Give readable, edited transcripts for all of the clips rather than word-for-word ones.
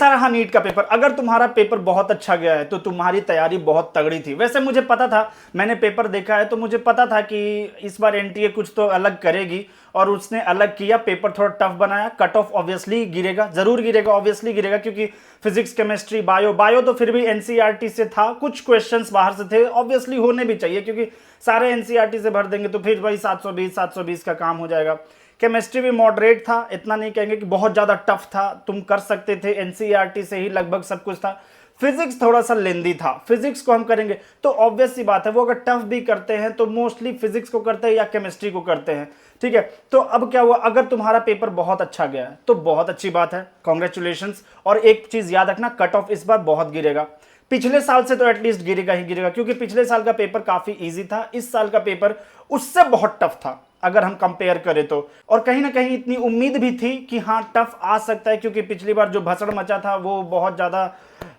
सारा हाँ नीट का पेपर, अगर तुम्हारा पेपर बहुत अच्छा गया है तो तुम्हारी तैयारी बहुत तगड़ी थी। वैसे मुझे पता था, मैंने पेपर देखा है तो मुझे पता था कि इस बार एनटीए कुछ तो अलग करेगी और उसने अलग किया, पेपर थोड़ा टफ बनाया। कट ऑफ ऑब्वियसली गिरेगा, जरूर गिरेगा, ऑब्वियसली गिरेगा, क्योंकि फिजिक्स, केमिस्ट्री, बायो तो फिर भी एनसीईआरटी से था, कुछ क्वेश्चंस बाहर से थे, ऑब्वियसली होने भी चाहिए क्योंकि सारे एनसीईआरटी से भर देंगे तो फिर भाई 720 का काम हो जाएगा। केमिस्ट्री भी मॉडरेट था, इतना नहीं कहेंगे कि बहुत ज़्यादा टफ था, तुम कर सकते थे, एनसीईआरटी से ही लगभग सब कुछ था। फिजिक्स थोड़ा सा लेंदी था, फिजिक्स को हम करेंगे तो ऑब्वियस सी बात है वो अगर टफ भी करते हैं तो मोस्टली फिजिक्स को करते हैं या केमिस्ट्री को करते हैं। ठीक है, तो अब क्या हुआ, अगर तुम्हारा पेपर बहुत अच्छा गया है तो बहुत अच्छी बात है, कॉन्ग्रेचुलेशंस। और एक चीज़ याद रखना, कट ऑफ इस बार बहुत गिरेगा, पिछले साल से तो एटलीस्ट गिरेगा ही गिरेगा, क्योंकि पिछले साल का पेपर काफ़ी ईजी था, इस साल का पेपर उससे बहुत टफ था अगर हम कंपेयर करें तो। और कहीं ना कहीं इतनी उम्मीद भी थी कि हाँ टफ आ सकता है, क्योंकि पिछली बार जो भसड़ मचा था वो बहुत ज़्यादा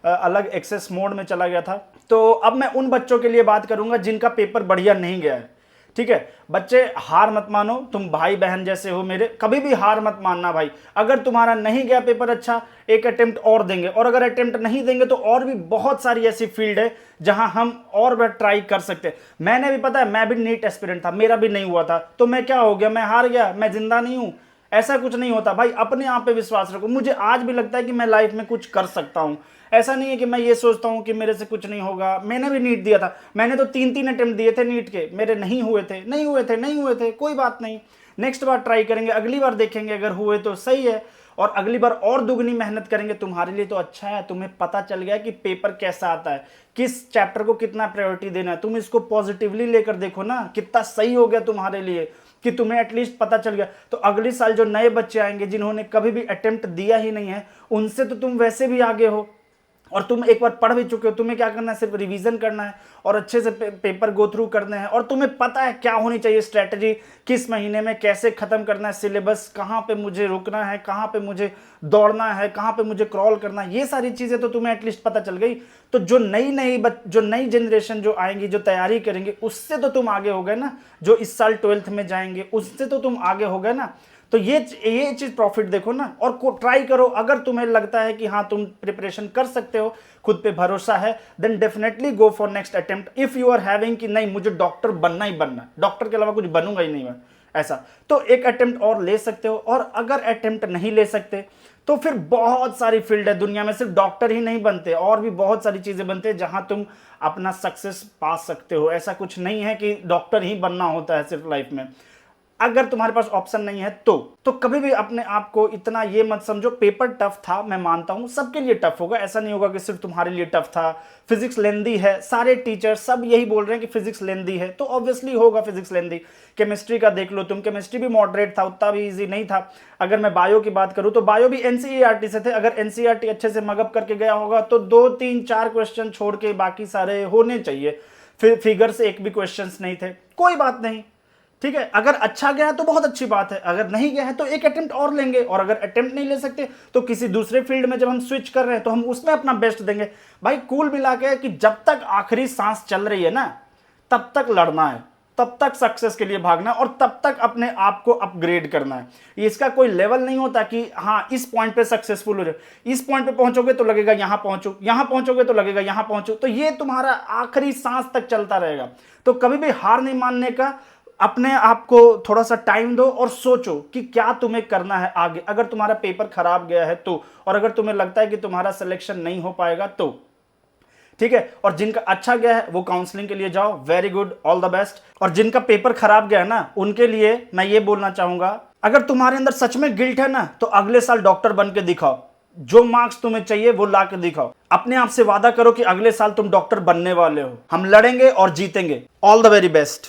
अलग एक्सेस मोड में चला गया था। तो अब मैं उन बच्चों के लिए बात करूंगा जिनका पेपर बढ़िया नहीं गया है। ठीक है बच्चे, हार मत मानो, तुम भाई बहन जैसे हो मेरे, कभी भी हार मत मानना भाई। अगर तुम्हारा नहीं गया पेपर अच्छा, एक अटेम्प्ट और देंगे, और अगर अटेम्प्ट नहीं देंगे तो और भी बहुत सारी ऐसी फील्ड है जहां हम और भी ट्राई कर सकते हैं। मैंने भी, पता है, मैं भी नीट एस्पिरेंट था, मेरा भी नहीं हुआ था, तो मैं क्या हो गया, मैं हार गया, मैं जिंदा नहीं हूं? ऐसा कुछ नहीं होता भाई, अपने आप पे विश्वास रखो। मुझे आज भी लगता है कि मैं लाइफ में कुछ कर सकता हूं। ऐसा नहीं है कि मैं ये सोचता हूं कि मेरे से कुछ नहीं होगा। मैंने भी नीट दिया था, मैंने तो 3 अटेम्प्ट दिए थे नीट के, मेरे नहीं हुए थे, कोई बात नहीं, नेक्स्ट बार ट्राई करेंगे, अगली बार देखेंगे, अगर हुए तो सही है, और अगली बार और दुगनी मेहनत करेंगे। तुम्हारे लिए तो अच्छा है, तुम्हें पता चल गया कि पेपर कैसा आता है, किस चैप्टर को कितना प्रायोरिटी देना है। तुम इसको पॉजिटिवली लेकर देखो ना, कितना सही हो गया तुम्हारे लिए कि तुम्हें एटलीस्ट पता चल गया। तो अगले साल जो नए बच्चे आएंगे जिन्होंने कभी भी अटेम्प्ट दिया ही नहीं है, उनसे तो तुम वैसे भी आगे हो, और तुम एक बार पढ़ भी चुके हो। तुम्हें क्या करना है, सिर्फ रिवीजन करना है और अच्छे से पेपर गो थ्रू करने हैं, और तुम्हें पता है क्या होनी चाहिए स्ट्रैटेजी, किस महीने में कैसे खत्म करना है सिलेबस, कहाँ पे मुझे रुकना है, कहाँ पे मुझे दौड़ना है, कहाँ पे मुझे क्रॉल करना है, ये सारी चीज़ें तो तुम्हें एटलीस्ट पता चल गई। तो जो नई जनरेशन जो आएंगी, जो तैयारी करेंगे, उससे तो तुम आगे हो गए ना। जो इस साल 12th में जाएंगे उससे तो तुम आगे हो गए ना। तो ये चीज प्रॉफिट देखो ना, और ट्राई करो। अगर तुम्हें लगता है कि हाँ तुम प्रिपरेशन कर सकते हो, खुद पे भरोसा है, then definitely go for next attempt. If you are having कि नहीं मुझे डॉक्टर बनना ही बनना, डॉक्टर के अलावा कुछ बनूंगा ही नहीं मैं, ऐसा, तो एक अटेम्प्ट और ले सकते हो। और अगर अटेम्प्ट नहीं ले सकते तो फिर बहुत सारी फील्ड है दुनिया में, सिर्फ डॉक्टर ही नहीं बनते, और भी बहुत सारी चीजें बनते हैं जहां तुम अपना सक्सेस पा सकते हो। ऐसा कुछ नहीं है कि डॉक्टर ही बनना होता है सिर्फ लाइफ में। अगर तुम्हारे पास ऑप्शन नहीं है तो कभी भी अपने आप को इतना ये मत समझो। पेपर टफ था, मैं मानता हूं सबके लिए टफ होगा, ऐसा नहीं होगा कि सिर्फ तुम्हारे लिए टफ था। फिजिक्स लेंदी है, सारे टीचर सब यही बोल रहे हैं कि फिजिक्स लेंदी है, तो ऑब्वियसली होगा फिजिक्स लेंदी। केमिस्ट्री का देख लो तुम, केमिस्ट्री भी मॉडरेट था, उतना भी ईजी नहीं था। अगर मैं बायो की बात करूं तो बायो भी एनसीईआरटी से थे, अगर एनसीईआरटी अच्छे से मगअप करके गया होगा तो 2 3 4 क्वेश्चन छोड़ के बाकी सारे होने चाहिए। फिगर से एक भी क्वेश्चन नहीं थे, कोई बात नहीं, ठीक है। अगर अच्छा गया है तो बहुत अच्छी बात है, अगर नहीं गया है तो एक अटेम्प्ट और लेंगे, और अगर अटेम्प्ट नहीं ले सकते तो किसी दूसरे फील्ड में जब हम स्विच कर रहे हैं तो हम उसमें अपना बेस्ट देंगे। भाई कुल मिला के कि जब तक आखिरी सांस चल रही है ना, तब तक लड़ना है, तब तक सक्सेस के लिए भागना है, और तब तक अपने आप को अपग्रेड करना है। इसका कोई लेवल नहीं होता कि हाँ इस पॉइंट पे सक्सेसफुल हो जाए, इस पॉइंट पे पहुंचोगे तो लगेगा यहां पहुंचो, यहां पहुंचोगे तो लगेगा यहां पहुंचो, तो ये तुम्हारा आखिरी सांस तक चलता रहेगा। तो कभी भी हार नहीं मानने का, अपने आप को थोड़ा सा टाइम दो और सोचो कि क्या तुम्हें करना है आगे। अगर तुम्हारा पेपर खराब गया है तो, और अगर तुम्हें लगता है कि तुम्हारा सिलेक्शन नहीं हो पाएगा तो, ठीक है। और जिनका अच्छा गया है वो काउंसलिंग के लिए जाओ, very good, all the best. और जिनका पेपर खराब गया है ना, उनके लिए मैं ये बोलना चाहूंगा, अगर तुम्हारे अंदर सच में गिल्ट है ना, तो अगले साल डॉक्टर बन के दिखाओ, जो मार्क्स तुम्हें चाहिए वो ला के दिखाओ। अपने आप से वादा करो कि अगले साल तुम डॉक्टर बनने वाले हो। हम लड़ेंगे और जीतेंगे। All the very best.